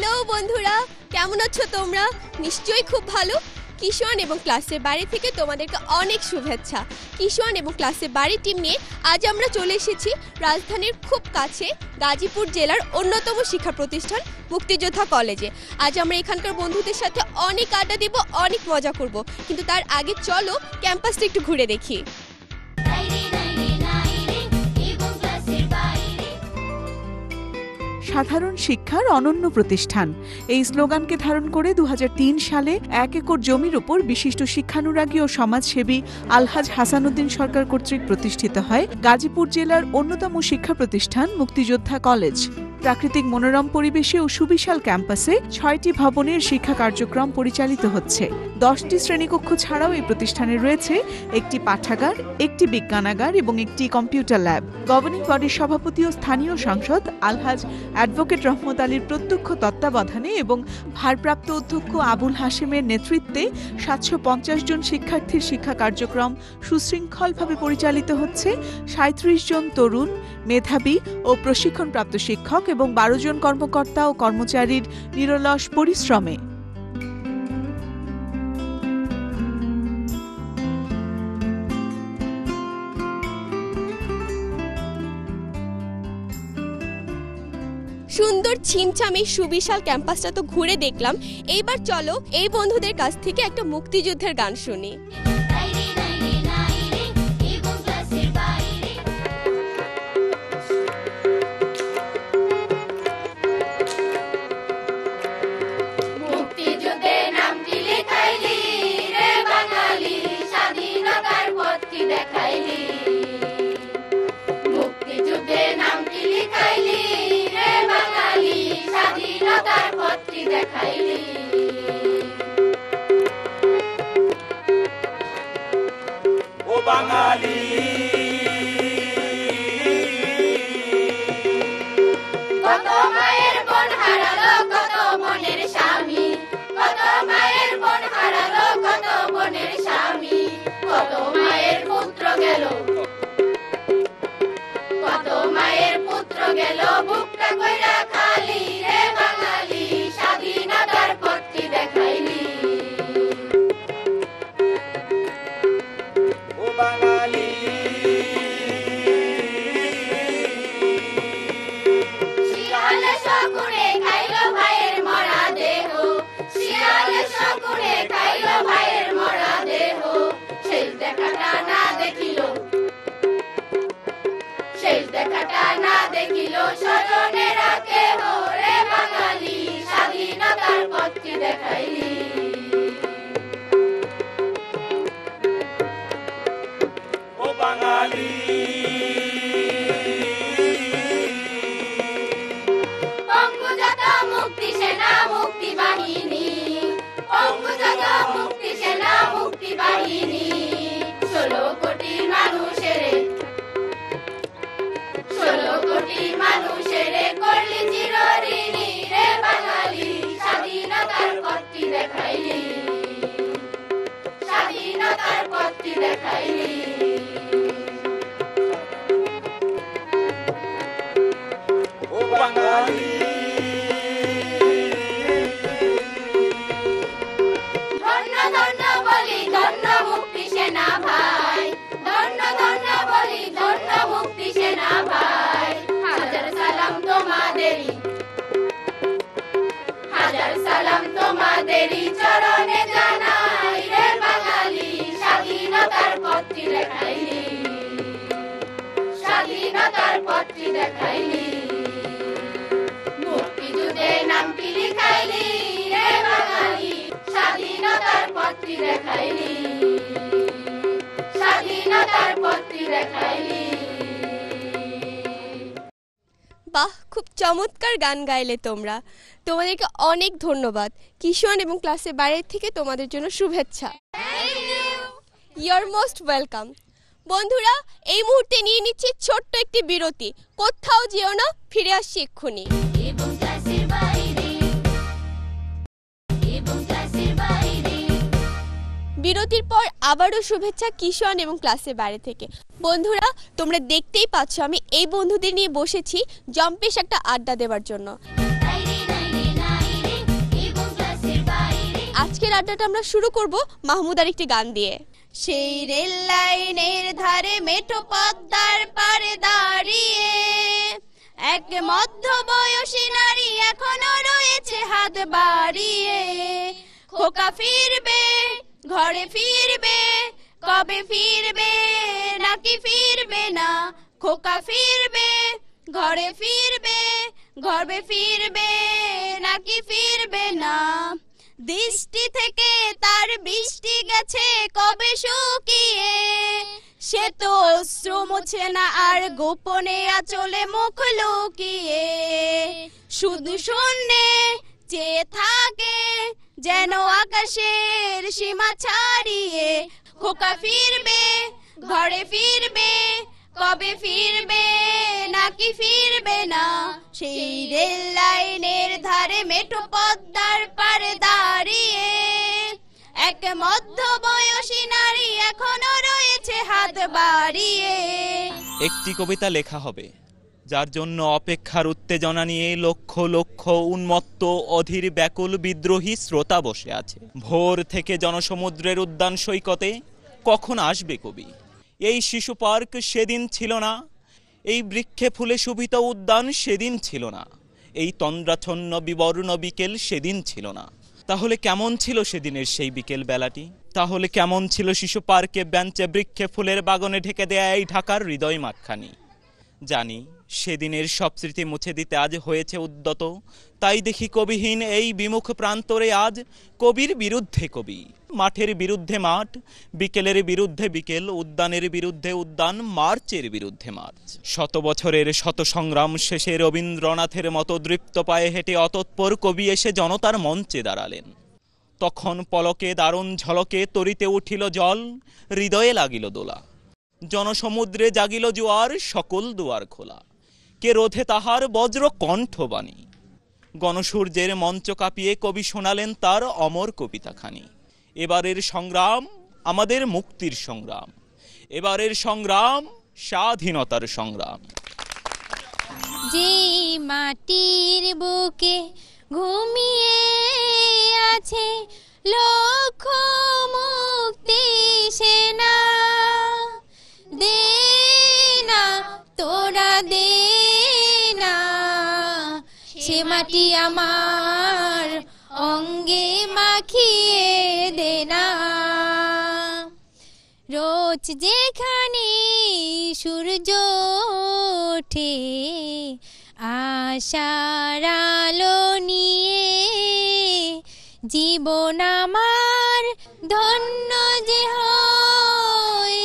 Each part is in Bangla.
হ্যালো বন্ধুরা, কেমন আছো তোমরা? নিশ্চয়ই খুব ভালো। কিশোর এবং ক্লাসের বাড়ি থেকে তোমাদেরকে অনেক শুভেচ্ছা। কিশোর এবং ক্লাসের বাড়ি টিম নিয়ে আজ আমরা চলে এসেছি রাজধানীর খুব কাছে গাজীপুর জেলার অন্যতম শিক্ষা প্রতিষ্ঠান মুক্তিযোদ্ধা কলেজে। আজ আমরা এখানকার বন্ধুদের সাথে অনেক আড্ডা দেব, অনেক মজা করব, কিন্তু তার আগে চলো ক্যাম্পাসটা একটু ঘুরে দেখি। সাধারণ শিক্ষার অনন্য প্রতিষ্ঠান, এই স্লোগানকে ধারণ করে 2003 সালে 1 একর জমির উপর বিশিষ্ট শিক্ষানুরাগী ও সমাজসেবী আলহাজ হাসানুদ্দিন সরকার কর্তৃক প্রতিষ্ঠিত হয় গাজীপুর জেলার অন্যতম শিক্ষা প্রতিষ্ঠান মুক্তিযোদ্ধা কলেজ। প্রাকৃতিক মনোরম পরিবেশে ও সুবিশাল ক্যাম্পাসে 6টি ভবনের শিক্ষা কার্যক্রম পরিচালিত হচ্ছে। 10টি শ্রেণীকক্ষ ছাড়াও এই প্রতিষ্ঠানে রয়েছে একটি পাঠাগার, একটি বিজ্ঞানাগার এবং একটি কম্পিউটার ল্যাব। গভর্নিং বডির সভাপতি ও স্থানীয় সাংসদ আলহাজ অ্যাডভোকেট রহমত আলীর প্রত্যক্ষ তত্ত্বাবধানে এবং ভারপ্রাপ্ত অধ্যক্ষ আবুল হাশেমের নেতৃত্বে 750 জন শিক্ষার্থীর শিক্ষা কার্যক্রম সুশৃঙ্খলভাবে পরিচালিত হচ্ছে। 37 জন তরুণ, মেধাবী ও প্রশিক্ষণপ্রাপ্ত শিক্ষক এবং 12 জন কর্মকর্তা ও কর্মচারীর নিরলস পরিশ্রমে। সুন্দর ছিমছামে সুবিশাল ক্যাম্পাসটা তো ঘুরে দেখলাম, এইবার চলো এই বন্ধুদের কাছ থেকে একটা মুক্তিযুদ্ধের গান শুনি। বাঙালি কত মায়ের বোন হারালো, কত বোনের স্বামী, কত মায়ের বোন হারালো, কত বোনের স্বামী, কত মায়ের পুত্র গেল, কত মায়ের পুত্র গেল বুকটা কইরা খালি রে বাঙালি, স্বাধীনতার পথটি দেখাইলি। শিয়ালে শকুনে খাইলো ভাইয়ের মরা দেহ, শিয়ালে শকুনে খাইলো ভাইয়ের মরা দেহ, শেষ দেখাটা না দেখিল, শেষ দেখাটা না দেখিল স্মরণে রাখে রে বাঙালি, স্বাধীনতার পথটি দেখাইলি। ও বাঙালি অঙ্গজাত মুক্তি সেনা মুক্তি বাহিনী, অঙ্গজাত মুক্তি সেনা মুক্তি বাহিনী, 16 কোটি মানুষের, 16 কোটি মানুষের করলি চিরঋণী রে বাঙালি, স্বাধীনতার পথটি দেখাইলি, স্বাধীনতার পথটি দেখাইলি। ও বাঙালি ধন্য ধন্য বলি ধন্য মুক্তি সেনা ভাই, ধন্য ধন্য বলি ধন্য মুক্তি সেনা ভাই, হাজার সালাম তোমাদেরই, হাজার সালাম তোমাদেরই চরণে জানাই রে বাঙালি, স্বাধীনতার পথটি দেখাইলি, স্বাধীনতার পথটি দেখাইলি। মুক্তিযুদ্ধে নামটি লিখাইলি রে বাঙালি, স্বাধীনতার পথটি দেখাইলি, স্বাধীনতার পথটি দেখাইলি। বাহ, খুব চমৎকার গান গাইলে তোমরা। তোমাদেরকে অনেক ধন্যবাদ। কিশোর এবং ক্লাসের বাইরে থেকে তোমাদের জন্য শুভেচ্ছা। You are most welcome. বন্ধুরা, এই মুহূর্তে নিয়ে নিচ্ছি ছোট্ট একটি বিরতি। কোথাও যেও না, ফিরে আসছি এক্ষুনি। বিরতির পর আবারও শুভেচ্ছা কিশোর এবং ক্লাসের বাইরে থেকে। বন্ধুরা, তোমরা দেখতেই পাচ্ছ আমি এই বন্ধুদের নিয়ে বসেছি জম্পেশ একটা আড্ডা দেওয়ার জন্য। আজকের আড্ডাটা আমরা শুরু করব মাহমুদার একটি গান দিয়ে। সেই রেল লাইনের ধারে মেঠো পদ্মার পারে দাঁড়িয়ে এক মধ্যবয়সী নারী এখনো রয়েছে হাত বাড়িয়ে। খোকা ফিরবে, ঘরে ফিরবে, কবে ফিরবে নাকি ফিরবে না? খোকা ফিরবে, ঘরে ফিরবে, ঘরে ফিরবে নাকি ফিরবে না? দৃষ্টি থেকে তার বৃষ্টি গেছে কবে শুকিয়ে, সে তো অশ্রু মুছে না আর গোপনে আঁচলে মুখ লুকিয়ে। শুধু শূন্যে চেয়ে থাকে যেন আকাশের সীমা ছাড়িয়ে। খোকা ফিরবে, ঘরে ফিরবে, কবে ফিরবে নাকি ফিরবে না? সেই রেল লাইনের ধারে মেঠো পদ্মার পারে দাঁড়িয়ে এক মধ্যবয়সী নারী এখনো রয়েছে হাত বাড়িয়ে। একটি কবিতা লেখা হবে যার জন্য অপেক্ষার উত্তেজনা নিয়ে লক্ষ লক্ষ উন্মত্ত অধীর ব্যাকুল বিদ্রোহী শ্রোতা বসে আছে। ভোর থেকে জনসমুদ্রের উদ্যান সৈকতে কখন আসবে কবি? এই শিশু পার্ক সেদিন ছিল না, এই বৃক্ষে ফুলে শোভিত উদ্যান সেদিন ছিল না, এই তন্দ্রাচ্ছন্ন বিবর্ণ বিকেল সেদিন ছিল না। তাহলে কেমন ছিল সেদিনের সেই বিকেল বেলাটি? তাহলে কেমন ছিল শিশু পার্কে বেঞ্চে বৃক্ষে ফুলের বাগানে ঢেকে দেয়া এই ঢাকার হৃদয় মাখখানি? জানি সেদিনের সব স্মৃতি মুছে দিতে আজ হয়েছে উদ্যত, তাই দেখি কবিহীন এই বিমুখ প্রান্তরে আজ কবির বিরুদ্ধে কবি। মাঠের বিরুদ্ধে মাঠ, বিকেলের বিরুদ্ধে বিকেল, উদ্যানের বিরুদ্ধে উদ্যান, মার্চের বিরুদ্ধে মার্চ। শত বছরের শত সংগ্রাম শেষে রবীন্দ্রনাথের মতো দৃপ্ত পায়ে হেঁটে অতৎপর কবি এসে জনতার মঞ্চে দাঁড়ালেন। তখন পলকে দারুণ ঝলকে তরিতে উঠিল জল, হৃদয়ে লাগিল দোলা। জনসমুদ্রে জাগিল জোয়ার, সকল দুয়ার খোলা। কে রোধে তাহার বজ্র কণ্ঠবাণী? গণসূর্যের মঞ্চ কাঁপিয়ে কবি শোনালেন তার অমর কবিতাখানি। এবারের সংগ্রাম আমাদের মুক্তির সংগ্রাম, এবারের সংগ্রাম স্বাধীনতার সংগ্রাম। যে মাটির বুকে ঘুমিয়ে আছে লক্ষ মুক্তি সেনা, দে না তোরা দে না সে মাটি আমার অঙ্গে মাখিয়ে দে না। রোজ যেখানে সূর্য ওঠে আশার আলো নিয়ে, জীবন আমার ধন্য যে হয়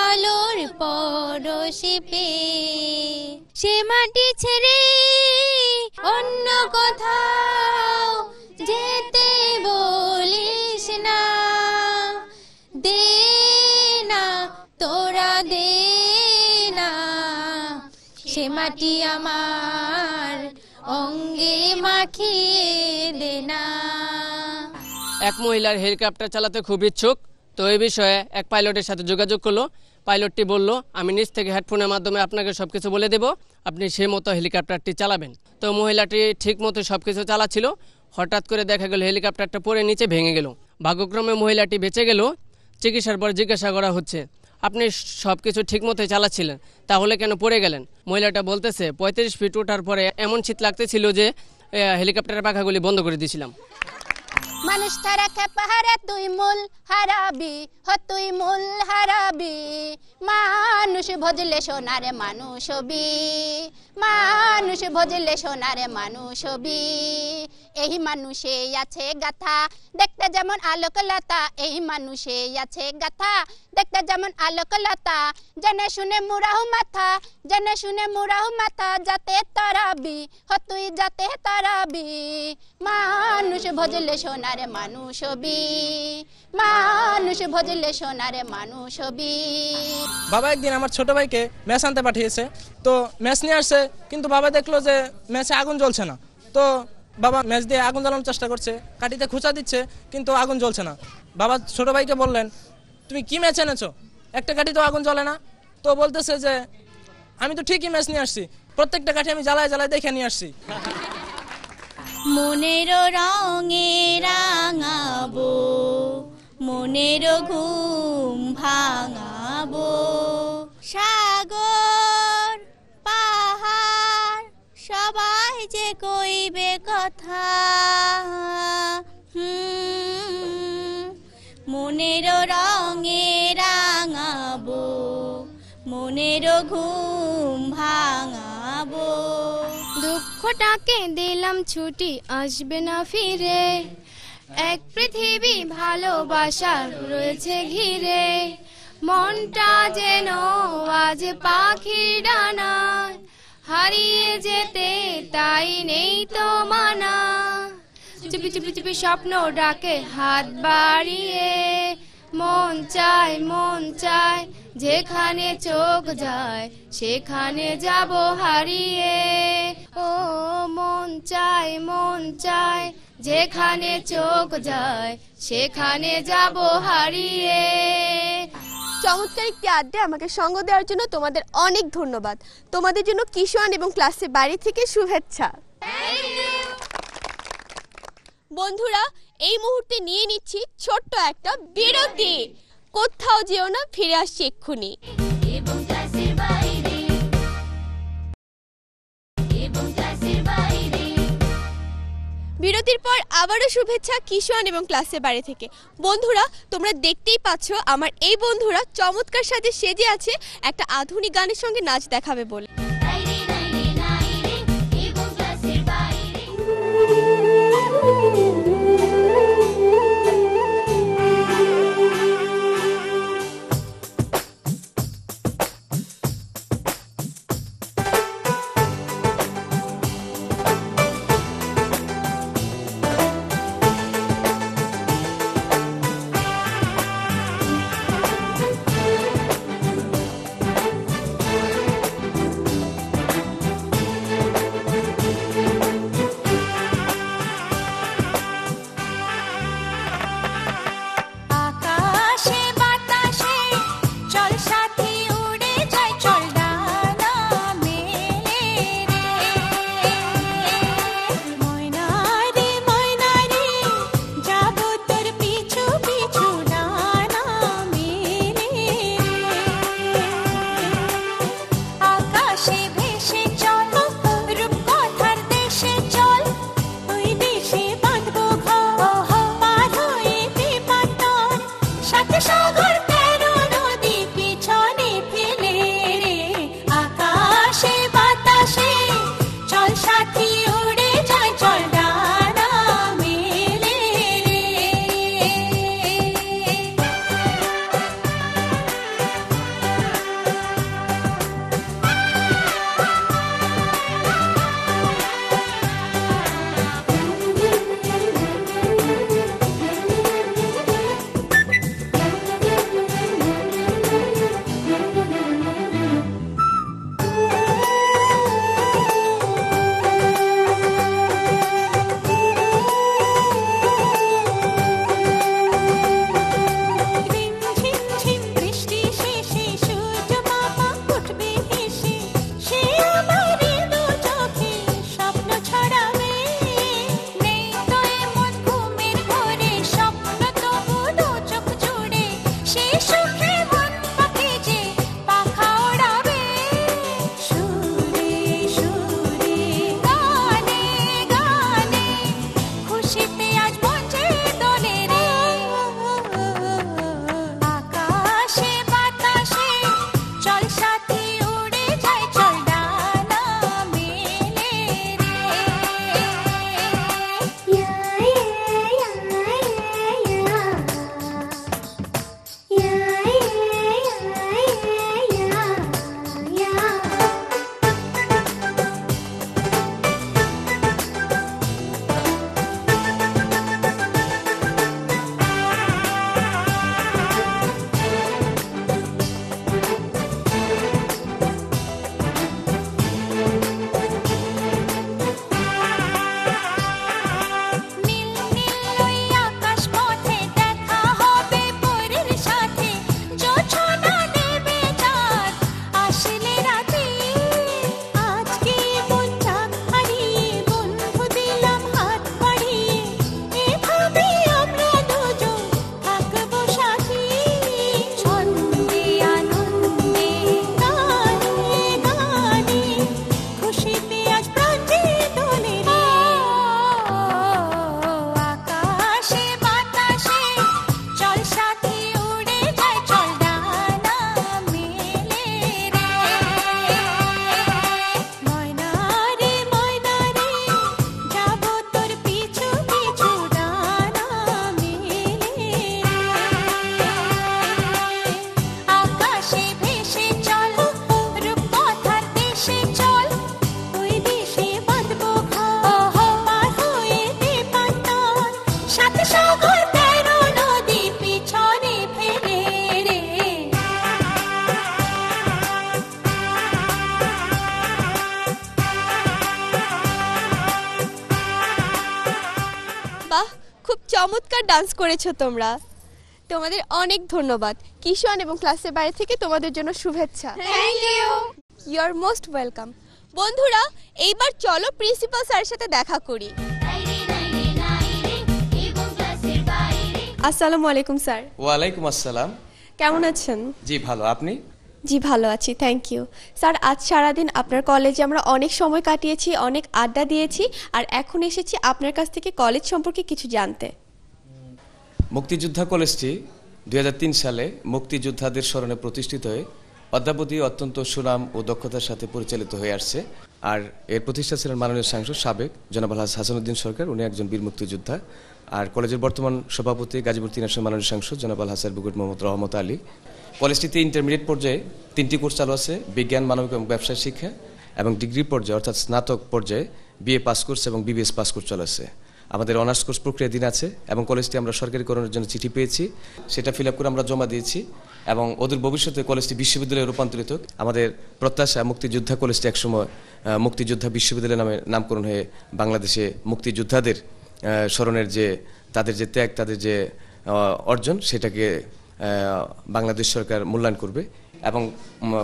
আলোর পরশে পেয়ে। সে মাটি ছেড়ে অন্য কোথাও যেতে বলিস না, দে না তোরা দে না সে মাটি আমার অঙ্গে মাখিয়ে দে না। এক মহিলার হেলিকপ্টার চালাতে খুব ইচ্ছুক, তো এই বিষয়ে এক পাইলটের সাথে যোগাযোগ করলো। পাইলটটি বলল, আমি নিজ থেকে হেডফোনের মাধ্যমে আপনাকে সবকিছু বলে দেব, আপনি সেই মতো হেলিকপ্টারটি চালাবেন। তো মহিলাটি ঠিক মতো সবকিছু চালাচ্ছিল। হঠাৎ করে দেখা গেল হেলিকপ্টারটা পড়ে নিচে ভেঙে গেল। ভাগ্যক্রমে মহিলাটি বেঁচে গেল। চিকিৎসার পর জিজ্ঞাসা করা হচ্ছে, আপনি সবকিছু ঠিক মতোই চালাচ্ছিলেন, তাহলে কেন পড়ে গেলেন? মহিলাটা বলতেছে, 35 ফিট ওঠার পরে এমন শীত লাগতেছিল যে হেলিকপ্টারের পাখাগুলি বন্ধ করে দিয়েছিলাম। মানুষ তারা খেপাহারা তুই মূল হারাবি, তুই মূল হারাবি। মানুষ ভজলে সোনারে মানুষ হবি, মানুষ ভজলে সোনারে মানুষ হবি। এই মানুষে আছে গাথা দেখতে যেমন আলোকলতা, এই মানুষে আছে গাথা দেখতে যেমন আলোকলতা। জেনে শুনে মুরাহু মাথা, জেনে শুনে মুরাহু মাথা, যাতে তরাবি তুই যাতে তরাবি। মানুষ ভজলে সোনারে মানুষ হবি, মানুষ ভজলে সোনারে মানুষ হবি। বাবা একদিন আমার ছোট ভাইকে ম্যাচ আনতে পাঠিয়েছে, তো ম্যাচ নিয়ে আসছে, কিন্তু বাবা দেখলো যে ম্যাচে আগুন জ্বলছে না। তো বাবা ম্যাচ দিয়ে আগুন জ্বালানোর চেষ্টা করছে, কাঠিতে খোঁচা দিচ্ছে, কিন্তু আগুন জ্বলছে না। বাবা ছোট ভাইকে বললেন, তুমি কি ম্যাচ এনেছো, একটা কাঠি তো আগুন জ্বলে না। তো বলতেছে যে আমি তো ঠিকই ম্যাচ নিয়ে আসছি, প্রত্যেকটা কাঠি আমি জ্বালায় জ্বালায় দেখে নিয়ে আসছি। মনের রঙে রাঙাবো, মনের ঘুম ভাঙাবো। সাগর পাহাড় সবাই যে কইবে কথা, মনের রঙে রাঙাবো, মনের ঘুম ভাঙাবো। দুঃখটাকে দিলাম ছুটি, আসবে না ফিরে, এক পৃথিবী ভালোবাসা রয়েছে ঘিরে। মনটা যেন আজ পাখির ডানায়, হারিয়ে যেতে তাই নেই তো মানা। চুপি চুপি চুপি স্বপ্ন ডাকে হাত বাড়িয়ে, মন চায় যেখানে চোখ যায় সেখানে যাব হারিয়ে। ও মন চায় যেখানে চোখ যায় সেখানে যাব হারিয়ে। চমৎকার একটি আড্ডা আমাকে সঙ্গ দেওয়ার জন্য তোমাদের অনেক ধন্যবাদ। তোমাদের জন্য কিশোর এবং ক্লাসের বাড়ি থেকে শুভেচ্ছা। বন্ধুরা, এই মুহূর্তে নিয়ে নিচ্ছি ছোট্ট একটা বিরতি। কোথাও যেও না, ফিরে আসছি এক্ষুনি। বিরতির পর আবারও শুভেচ্ছা কিশোর এবং ক্লাসের বাড়ি থেকে। বন্ধুরা, তোমরা দেখতেই পাচ্ছ আমার এই বন্ধুরা চমৎকার সাজে সেজে আছে একটা আধুনিক গানের সঙ্গে নাচ দেখাবে বলে। বাহ, খুব চমৎকার ডান্স করেছো তোমরা। তোমাদের অনেক ধন্যবাদ। কিশোর এবং ক্লাসের বাইরে থেকে তোমাদের জন্য শুভেচ্ছা। Thank you. You are most welcome. বন্ধুরা, এইবার চলো প্রিন্সিপাল স্যারের সাথে দেখা করি। আসসালামু আলাইকুম স্যার। ওয়ালাইকুম আসসালাম। কেমন আছেন? জি ভালো, আপনি? জি ভালো আছি, থ্যাংক ইউ। স্যার, আজ সারাদিন আপনার কলেজে আমরা অনেক সময় কাটিয়েছি, অনেক আড্ডা দিয়েছি, আর এখন এসেছি আপনার কাছ থেকে কলেজ সম্পর্কে কিছু জানতে। মুক্তিযোদ্ধা কলেজটি 2003 সালে মুক্তিযোদ্ধাদের স্মরণে প্রতিষ্ঠিত হয়ে অদ্যাবধি অত্যন্ত সুনাম ও দক্ষতার সাথে পরিচালিত হয়ে আসছে। আর এর প্রতিষ্ঠা ছিলেন মাননীয় সাংসদ সাবেক জনাব আলহাজ হাসানুদ্দিন সরকার, উনি একজন বীর মুক্তিযোদ্ধা। আর কলেজের বর্তমান সভাপতি গাজীপুর 3 আসনের মাননীয় সাংসদ জনাব আলহাজ অ্যাডভোকেট মোহাম্মদ রহমত আলী। কলেজটিতে ইন্টারমিডিয়েট পর্যায়ে 3টি কোর্স চালু আছে, বিজ্ঞান, মানবিক এবং ব্যবসায় শিক্ষা, এবং ডিগ্রি পর্যায়ে অর্থাৎ স্নাতক পর্যায়ে বিএ পাস কোর্স এবং বিবিএস পাস কোর্স চালু আছে। আমাদের অনার্স কোর্স প্রক্রিয়াধীন আছে এবং কলেজটি আমরা সরকারিকরণের জন্য চিঠি পেয়েছি, সেটা ফিল আপ করে আমরা জমা দিয়েছি এবং অদূর ভবিষ্যতে কলেজটি বিশ্ববিদ্যালয়ে রূপান্তরিত। আমাদের প্রত্যাশা মুক্তিযোদ্ধা কলেজটি একসময় মুক্তিযোদ্ধা বিশ্ববিদ্যালয় নামে নামকরণ হয়ে বাংলাদেশে মুক্তিযোদ্ধাদের স্মরণের যে তাদের যে ত্যাগ, তাদের যে অর্জন, সেটাকে বাংলাদেশ সরকার মূল্যায়ন করবে। এবং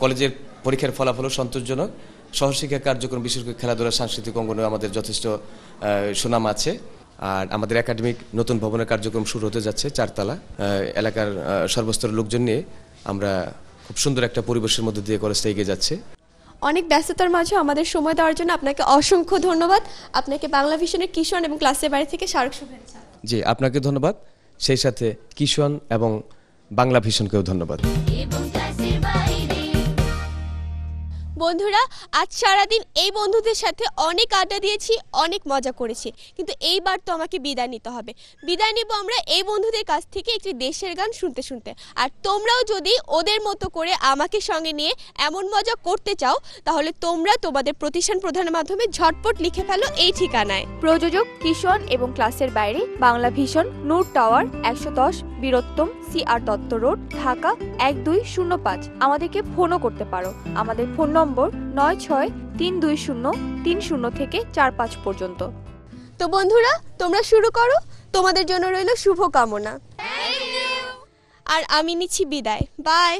কলেজের পরীক্ষার ফলাফলও সন্তোষজনক। সহশিক্ষা কার্যক্রম, বিশেষ করে খেলাধুলা, সাংস্কৃতিক অঙ্গনে আমাদের যথেষ্ট সুনাম আছে। আর আমাদের একাডেমিক নতুন ভবনের কার্যক্রম শুরু হতে যাচ্ছে 4 তলা। এলাকার সর্বস্তরের লোকজন নিয়ে আমরা খুব সুন্দর একটা পরিবেশের মধ্যে দিয়ে কলেজটা এগিয়ে যাচ্ছে। অনেক ব্যস্ততার মাঝে আমাদের সময় দেওয়ার জন্য আপনাকে অসংখ্য ধন্যবাদ। আপনাকে বাংলা ভিশনের কিশোর এবং ক্লাসের বাইরে থেকে স্মারক শুভেচ্ছা। জি, আপনাকে ধন্যবাদ, সেই সাথে কিশোর এবং বাংলা ভিশনকেও ধন্যবাদ। বন্ধুরা, আজ সারাদিন এই বন্ধুদের সাথে অনেক আড্ডা দিয়েছি, অনেক মজা করেছি, কিন্তু এইবার তো আমাকে বিদায় নিতে হবে। বিদায় নিব আমরা এই বন্ধুদের কাছ থেকে একটি দেশের গান শুনতে শুনতে। আর তোমরাও যদি ওদের মতো করে আমাকে সঙ্গে নিয়ে এমন মজা করতে চাও, তাহলে তোমরা তোমাদের প্রতিষ্ঠান প্রধানের মাধ্যমে ঝটপট লিখে ফেলো এই ঠিকানায়। প্রযোজক কিশোর এবং ক্লাসের বাইরে, Bangla Vision, Noor Tower, 110 Bir Uttam CR Dutta road, Dhaka 1205। আমাদেরকে ফোনও করতে পারো। আমাদের ফোন নম্বর 963203 থেকে 45 পর্যন্ত। তো বন্ধুরা, তোমরা শুরু করো। তোমাদের জন্য রইল শুভকামনা। আর আমি নিচ্ছি বিদায়। বাই।